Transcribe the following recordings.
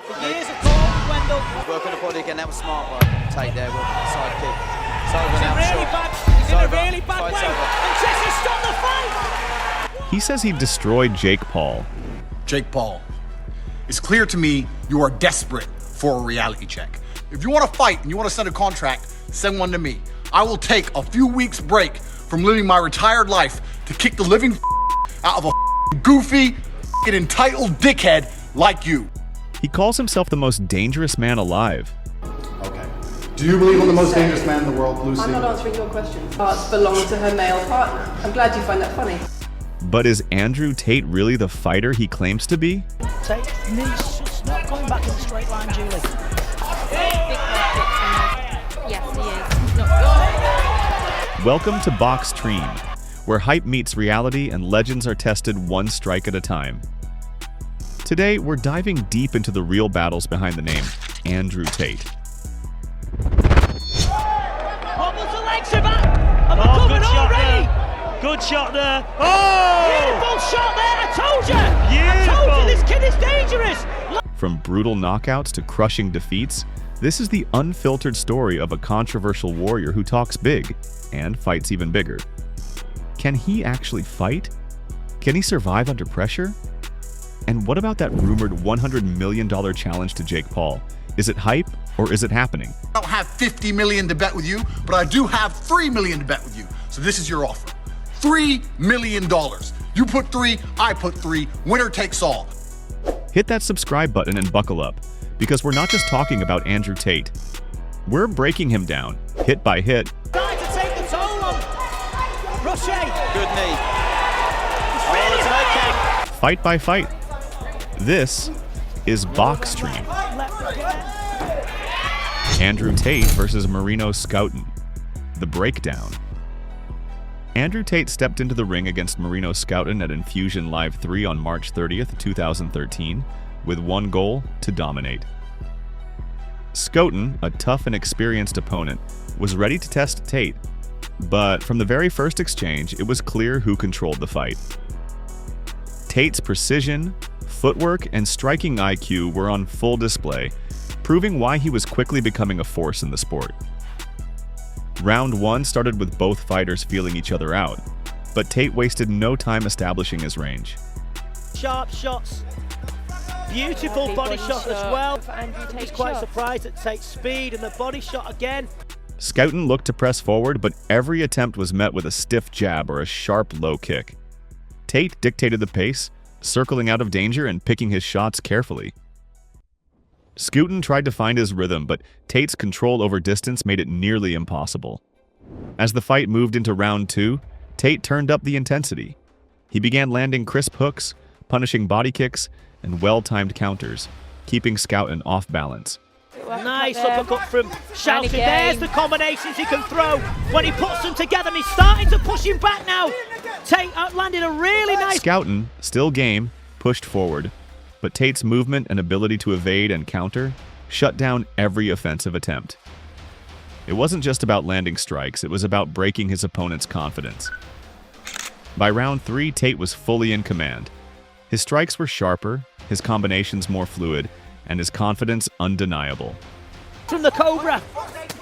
For years of talk, Wendell. Working the body again, that was smart by Tate there with the side kick. It's over He's now, in a really bad way. And Jesse stopped the fight! He says he destroyed Jake Paul. Jake Paul, it's clear to me you are desperate for a reality check. If you want to fight and you want to send a contract, send one to me. I will take a few weeks break from living my retired life to kick the living out of a goofy, entitled dickhead like you. He calls himself the most dangerous man alive. Okay. Do you believe I'm the most dangerous man in the world, Lucy? I'm not answering your questions. Parts belong to her male partner. I'm glad you find that funny. But is Andrew Tate really the fighter he claims to be? Tate, knees just not going back in a straight line, Julie. Yes, he is. Welcome to BoXtreme, where hype meets reality and legends are tested one strike at a time. Today, we're diving deep into the real battles behind the name Andrew Tate. What was the legs of that? I'm coming already! Good shot there. Oh! Beautiful shot there, I told you! I told you this kid is dangerous! From brutal knockouts to crushing defeats, this is the unfiltered story of a controversial warrior who talks big and fights even bigger. Can he actually fight? Can he survive under pressure? And what about that rumored $100 million challenge to Jake Paul? Is it hype or is it happening? I don't have $50 million to bet with you, but I do have $3 million to bet with you. So this is your offer. $3 million. You put 3, I put 3. Winner takes all. Hit that subscribe button and buckle up, because we're not just talking about Andrew Tate. We're breaking him down, hit by hit. Trying to take the toll on Rocher. Good knee. Oh, it's an okay. Fight by fight. This is BoXtreme. Andrew Tate versus Marino Scouten. The breakdown. Andrew Tate stepped into the ring against Marino Scouten at Enfusion Live 3 on March 30th, 2013, with one goal: to dominate. Scouten, a tough and experienced opponent, was ready to test Tate, but from the very first exchange, it was clear who controlled the fight. Tate's precision, footwork, and striking IQ were on full display, proving why he was quickly becoming a force in the sport. Round 1 started with both fighters feeling each other out, but Tate wasted no time establishing his range. Sharp shots. Beautiful body shot as well. He's quite surprised at Tate's speed and the body shot again. Scouten looked to press forward, but every attempt was met with a stiff jab or a sharp low kick. Tate dictated the pace, circling out of danger and picking his shots carefully. Scouten tried to find his rhythm, but Tate's control over distance made it nearly impossible. As the fight moved into round 2, Tate turned up the intensity. He began landing crisp hooks, punishing body kicks, and well-timed counters, keeping Scouten off balance. Nice uppercut from Shelton. There's the combinations he can throw when he puts them together, and he's starting to push him back now. Tate landed a really nice... Scouten, still game, pushed forward, but Tate's movement and ability to evade and counter shut down every offensive attempt. It wasn't just about landing strikes, it was about breaking his opponent's confidence. By round 3, Tate was fully in command. His strikes were sharper, his combinations more fluid, and his confidence undeniable. From the Cobra,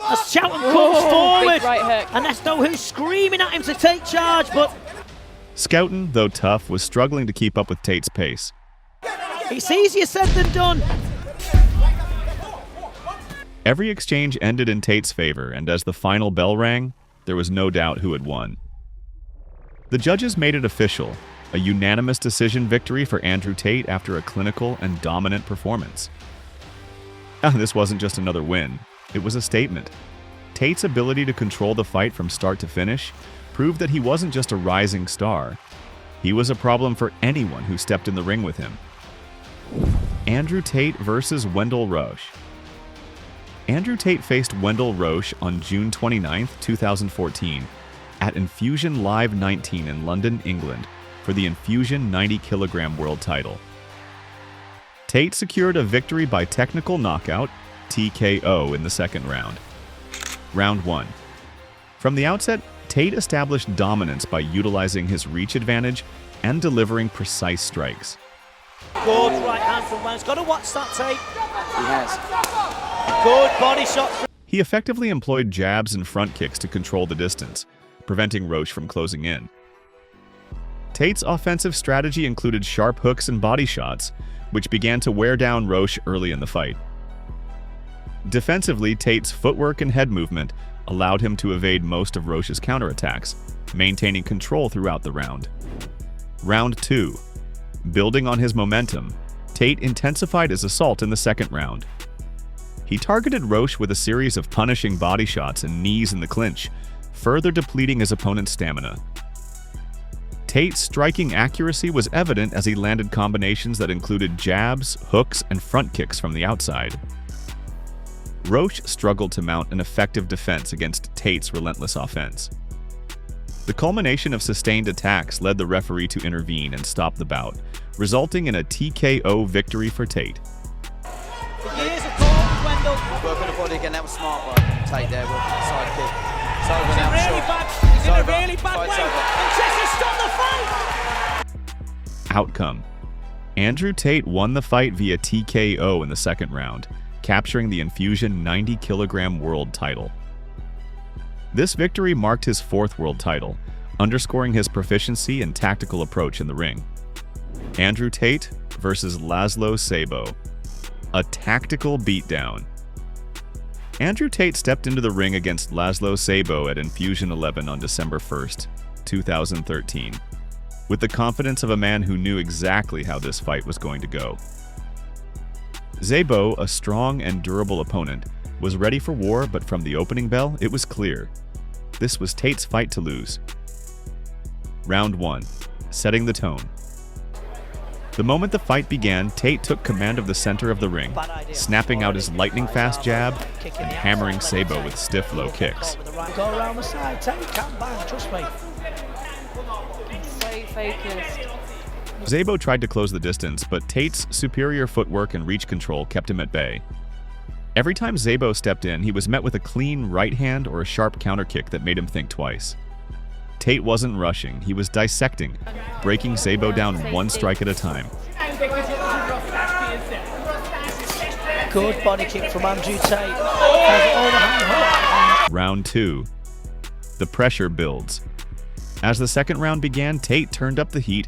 as Shelton comes forward, big right hook. and there's no who's screaming at him to take charge, but... Scouten, though tough, was struggling to keep up with Tate's pace. It's easier said than done. Every exchange ended in Tate's favor, and as the final bell rang, there was no doubt who had won. The judges made it official, a unanimous decision victory for Andrew Tate after a clinical and dominant performance. This wasn't just another win, it was a statement. Tate's ability to control the fight from start to finish proved that he wasn't just a rising star. He was a problem for anyone who stepped in the ring with him. Andrew Tate versus Wendell Roche. Andrew Tate faced Wendell Roche on June 29, 2014, at Enfusion Live 19 in London, England, for the Enfusion 90kg world title. Tate secured a victory by technical knockout, TKO, in the second round. Round 1. From the outset, Tate established dominance by utilizing his reach advantage and delivering precise strikes. Good right hand from Wang's got to watch that, Tate. He has. Good body shot. He effectively employed jabs and front kicks to control the distance, preventing Roche from closing in. Tate's offensive strategy included sharp hooks and body shots, which began to wear down Roche early in the fight. Defensively, Tate's footwork and head movement allowed him to evade most of Roche's counterattacks, maintaining control throughout the round. Round 2. Building on his momentum, Tate intensified his assault in the second round. He targeted Roche with a series of punishing body shots and knees in the clinch, further depleting his opponent's stamina. Tate's striking accuracy was evident as he landed combinations that included jabs, hooks, and front kicks from the outside. Roche struggled to mount an effective defense against Tate's relentless offense. The culmination of sustained attacks led the referee to intervene and stop the bout, resulting in a TKO victory for Tate. Years of court, Wendell. Working the body again, that was smart by Tate there, working the side kick. It's over now, Really sure. bad. He's in a over. really bad Fight's way. over. And Jesse stopped the fight. Outcome: Andrew Tate won the fight via TKO in the second round, capturing the Enfusion 90-kilogram world title. This victory marked his 4th world title, underscoring his proficiency and tactical approach in the ring. Andrew Tate versus Laszlo Sabo. A tactical beatdown. Andrew Tate stepped into the ring against Laszlo Sabo at Enfusion 11 on December 1st, 2013, with the confidence of a man who knew exactly how this fight was going to go. Sabo, a strong and durable opponent, was ready for war, but from the opening bell, it was clear. This was Tate's fight to lose. Round 1. Setting the tone. The moment the fight began, Tate took command of the center of the ring, snapping out his lightning-fast jab and hammering Sabo with stiff low kicks. Go around the side, Tate can't bang, trust me. So focused. Sabo tried to close the distance, but Tate's superior footwork and reach control kept him at bay. Every time Sabo stepped in, he was met with a clean right hand or a sharp counter kick that made him think twice. Tate wasn't rushing, he was dissecting, breaking Sabo down one strike at a time. Good body kick from Andrew Tate. Round 2. The pressure builds. As the second round began, Tate turned up the heat.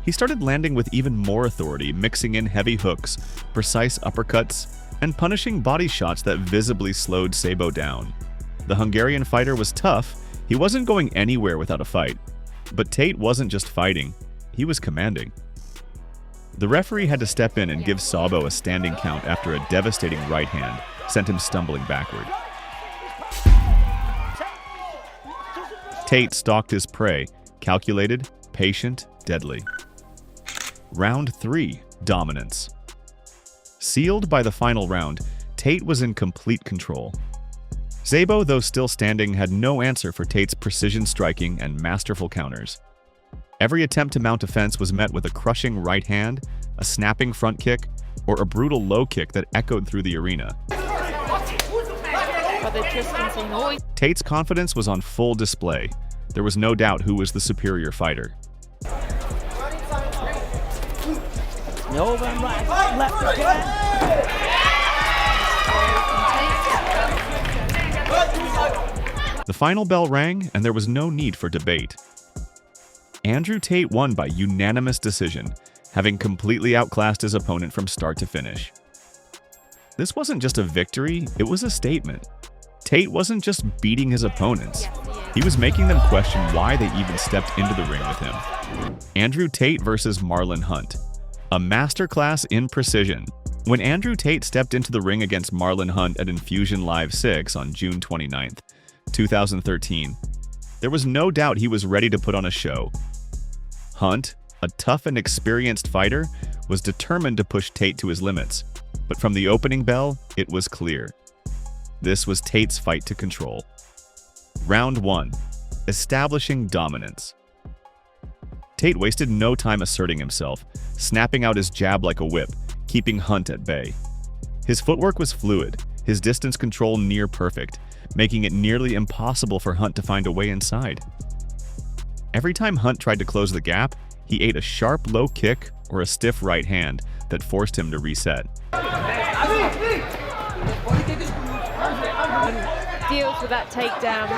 He started landing with even more authority, mixing in heavy hooks, precise uppercuts, and punishing body shots that visibly slowed Sabo down. The Hungarian fighter was tough. He wasn't going anywhere without a fight. But Tate wasn't just fighting, he was commanding. The referee had to step in and give Sabo a standing count after a devastating right hand sent him stumbling backward. Tate stalked his prey, calculated, patient, deadly. Round 3. Dominance. Sealed by the final round, Tate was in complete control. Sabo, though still standing, had no answer for Tate's precision striking and masterful counters. Every attempt to mount a fence was met with a crushing right hand, a snapping front kick, or a brutal low kick that echoed through the arena. Tate's confidence was on full display. There was no doubt who was the superior fighter. Over and right, left again. The final bell rang, and there was no need for debate. Andrew Tate won by unanimous decision, having completely outclassed his opponent from start to finish. This wasn't just a victory, it was a statement. Tate wasn't just beating his opponents, he was making them question why they even stepped into the ring with him. Andrew Tate versus Marlon Hunt. A masterclass in precision. When Andrew Tate stepped into the ring against Marlon Hunt at Enfusion Live 6 on June 29th, 2013, there was no doubt he was ready to put on a show. Hunt, a tough and experienced fighter, was determined to push Tate to his limits, but from the opening bell, it was clear. This was Tate's fight to control. Round 1. Establishing dominance. Tate wasted no time asserting himself, snapping out his jab like a whip, keeping Hunt at bay. His footwork was fluid, his distance control near perfect, making it nearly impossible for Hunt to find a way inside. Every time Hunt tried to close the gap, He ate a sharp low kick or a stiff right hand that forced him to reset. Deals with that takedown.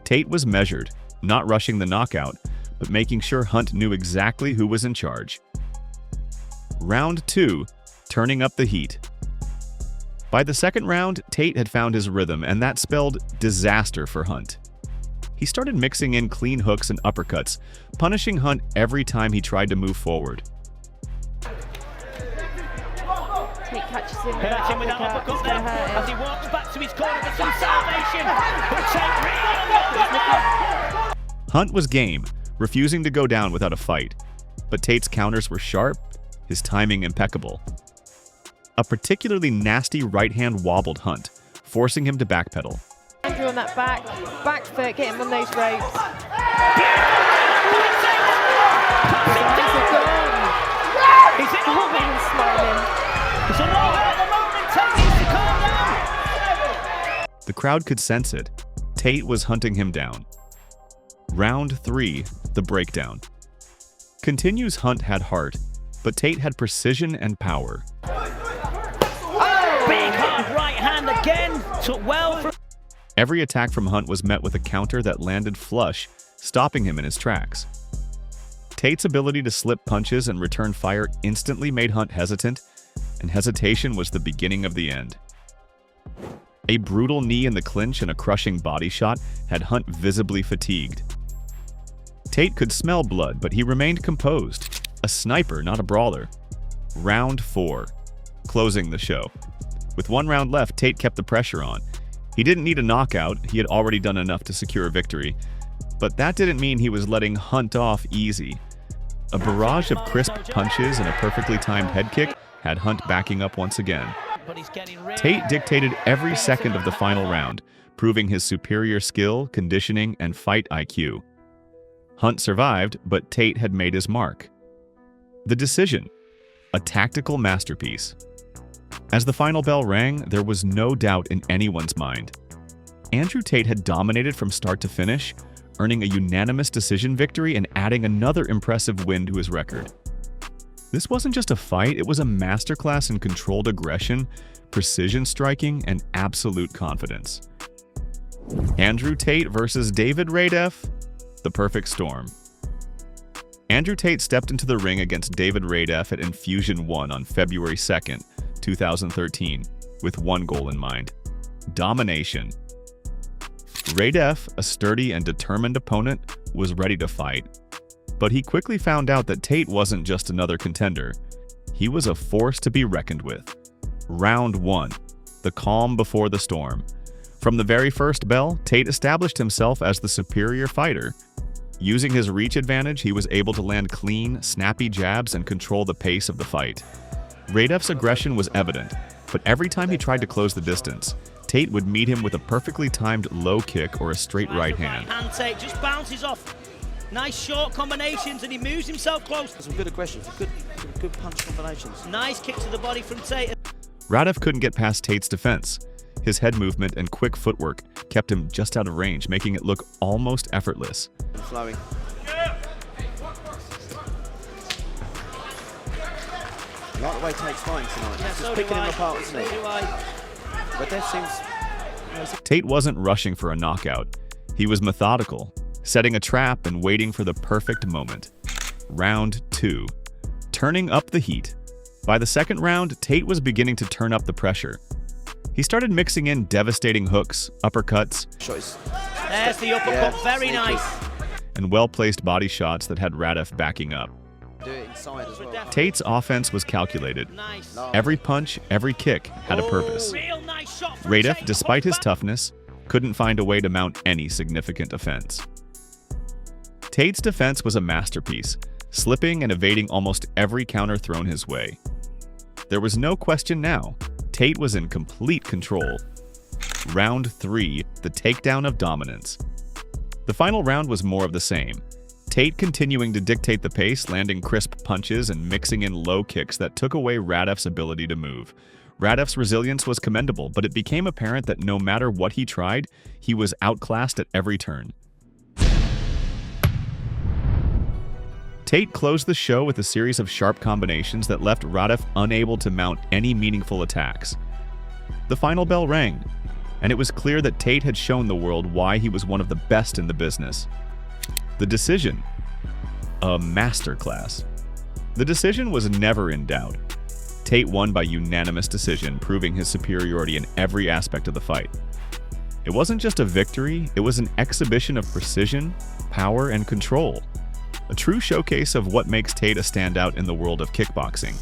Tate was measured, not rushing the knockout, but making sure Hunt knew exactly who was in charge. Round 2, turning up the heat. By the second round, Tate had found his rhythm, and that spelled disaster for Hunt. He started mixing in clean hooks and uppercuts, punishing Hunt every time he tried to move forward. Tate catches him with that uppercut. As he walks back to his corner with some salvation. Hunt was game, refusing to go down without a fight, but Tate's counters were sharp, his timing impeccable. A particularly nasty right hand wobbled Hunt, forcing him to backpedal. Andrew on that back foot, get him on those ropes. Is it all man smiling? It's a long at the moment. Tate needs to calm down. The crowd could sense it. Tate was hunting him down. Round 3, the breakdown. Continues Hunt had heart, but Tate had precision and power. Big hard right hand again. Took well from. Every attack from Hunt was met with a counter that landed flush, stopping him in his tracks. Tate's ability to slip punches and return fire instantly made Hunt hesitant, and hesitation was the beginning of the end. A brutal knee in the clinch and a crushing body shot had Hunt visibly fatigued. Tate could smell blood, but he remained composed. A sniper, not a brawler. Round 4, closing the show. With 1 round left, Tate kept the pressure on. He didn't need a knockout, he had already done enough to secure a victory. But that didn't mean he was letting Hunt off easy. A barrage of crisp punches and a perfectly timed head kick had Hunt backing up once again. Tate dictated every second of the final round, proving his superior skill, conditioning, and fight IQ. Hunt survived, but Tate had made his mark. The decision, a tactical masterpiece. As the final bell rang, there was no doubt in anyone's mind. Andrew Tate had dominated from start to finish, earning a unanimous decision victory and adding another impressive win to his record. This wasn't just a fight, it was a masterclass in controlled aggression, precision striking, and absolute confidence. Andrew Tate versus David Radeff, the perfect storm. Andrew Tate stepped into the ring against David Radeff at Enfusion 1 on February 2nd, 2013, with one goal in mind: domination. Radeff, a sturdy and determined opponent, was ready to fight. But he quickly found out that Tate wasn't just another contender. He was a force to be reckoned with. Round 1, the calm before the storm. From the very first bell, Tate established himself as the superior fighter. Using his reach advantage, he was able to land clean, snappy jabs and control the pace of the fight. Radeff's aggression was evident, but every time he tried to close the distance, Tate would meet him with a perfectly timed low kick or a straight right hand. Tate just bounces off. Nice short combinations and he moves himself close. Some good aggression, some good punch combinations. Nice kick to the body from Tate. Radeff couldn't get past Tate's defense. His head movement and quick footwork kept him just out of range, making it look almost effortless. Flowing. I like the way Tate's fighting tonight. Yeah, He's so just picking him apart, so isn't he? do I. But that seems... Tate wasn't rushing for a knockout. He was methodical, setting a trap and waiting for the perfect moment. Round 2, turning up the heat. By the second round, Tate was beginning to turn up the pressure. He started mixing in devastating hooks, uppercuts, there's the uppercut, very nice. and well-placed body shots that had Radeff backing up. Do it inside as well. Tate's offense was calculated. Nice. Every punch, every kick had a purpose. Real nice shot from Radeff, Tate. despite his toughness, couldn't find a way to mount any significant offense. Tate's defense was a masterpiece, slipping and evading almost every counter thrown his way. There was no question now, Tate was in complete control. Round 3, the takedown of dominance. The final round was more of the same. Tate continuing to dictate the pace, landing crisp punches and mixing in low kicks that took away Radeff's ability to move. Radeff's resilience was commendable, but it became apparent that no matter what he tried, he was outclassed at every turn. Tate closed the show with a series of sharp combinations that left Radeff unable to mount any meaningful attacks. The final bell rang, and it was clear that Tate had shown the world why he was one of the best in the business. The decision. A masterclass. The decision was never in doubt. Tate won by unanimous decision, proving his superiority in every aspect of the fight. It wasn't just a victory, it was an exhibition of precision, power, and control. A true showcase of what makes Tate a standout in the world of kickboxing.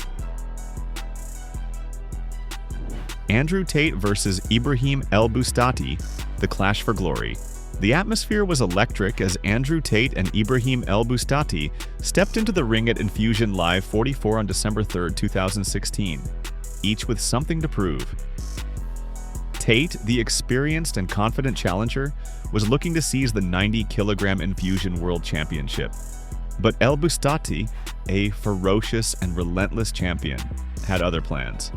Andrew Tate versus Ibrahim El Bustati, the clash for glory. The atmosphere was electric as Andrew Tate and Ibrahim El Bustati stepped into the ring at Enfusion Live 44 on December 3, 2016, each with something to prove. Tate, the experienced and confident challenger, was looking to seize the 90-kilogram Enfusion World Championship. But El Bustati, a ferocious and relentless champion, had other plans.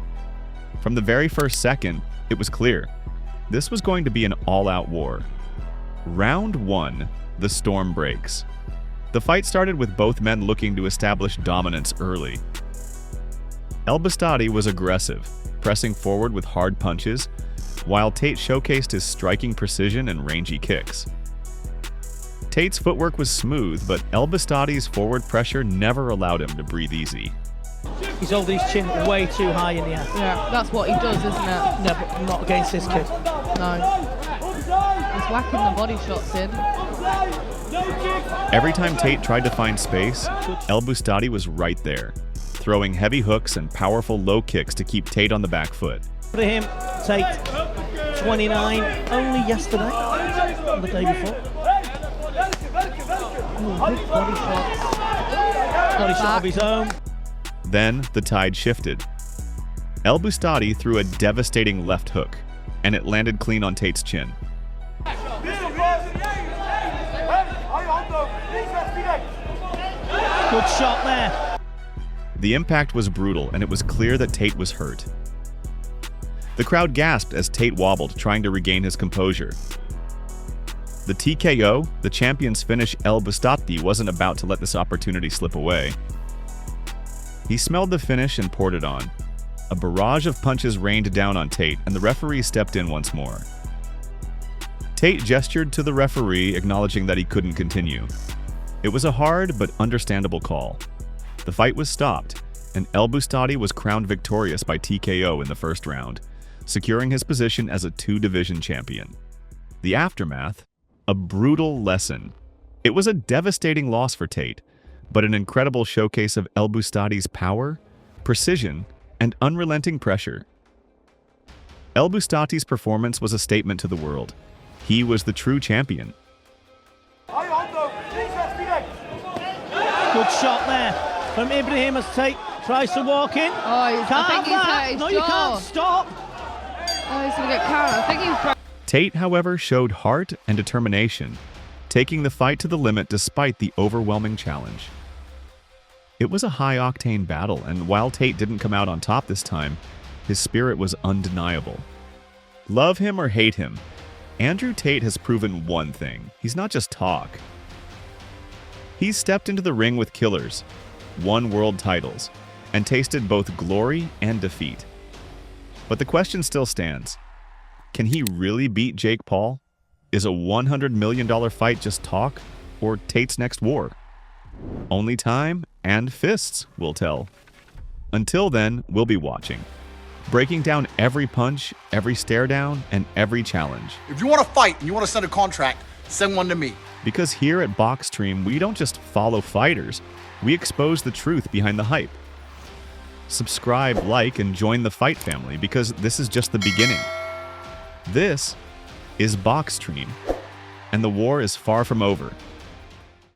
From the very first second, it was clear. This was going to be an all-out war. Round 1, the storm breaks. The fight started with both men looking to establish dominance early. El Bustati was aggressive, pressing forward with hard punches, while Tate showcased his striking precision and rangy kicks. Tate's footwork was smooth, but El Bustati's forward pressure never allowed him to breathe easy. He's holding his chin way too high in the air. Yeah, that's what he does, isn't it? No, but not against this kid. No. He's whacking the body shots in. Every time Tate tried to find space, El Bustati was right there, throwing heavy hooks and powerful low kicks to keep Tate on the back foot. For him, Tate, 29, only yesterday, or the day before. Big body shots. Body shot of his own. Then the tide shifted. El Bustati threw a devastating left hook, and it landed clean on Tate's chin. Good shot there. The impact was brutal, and it was clear that Tate was hurt. The crowd gasped as Tate wobbled, trying to regain his composure. The TKO, the champion's finish, El Bustati wasn't about to let this opportunity slip away. He smelled the finish and poured it on. A barrage of punches rained down on Tate, and the referee stepped in once more. Tate gestured to the referee, acknowledging that he couldn't continue. It was a hard but understandable call. The fight was stopped, and El Bustati was crowned victorious by TKO in the first round, securing his position as a two-division champion. The aftermath? A brutal lesson. It was a devastating loss for Tate, but an incredible showcase of El Bustati's power, precision, and unrelenting pressure. El Bustati's performance was a statement to the world. He was the true champion. Good shot there from Ibrahim as Tate tries to walk in. Oh, I think he's hurt his No, jaw. you can't stop. Oh, he's going to get counted. I think he's... Tate, however, showed heart and determination, taking the fight to the limit despite the overwhelming challenge. It was a high-octane battle, and while Tate didn't come out on top this time, his spirit was undeniable. Love him or hate him, Andrew Tate has proven one thing. He's not just talk. He's stepped into the ring with killers, won world titles, and tasted both glory and defeat. But the question still stands. Can he really beat Jake Paul? Is a $100 million fight just talk, or Tate's next war? Only time and fists will tell. Until then, we'll be watching, breaking down every punch, every stare down, and every challenge. If you want to fight and you want to send a contract, send one to me. Because here at BoXtreme, we don't just follow fighters, we expose the truth behind the hype. Subscribe, like, and join the fight family, because this is just the beginning. This is BoXtreme, and the war is far from over.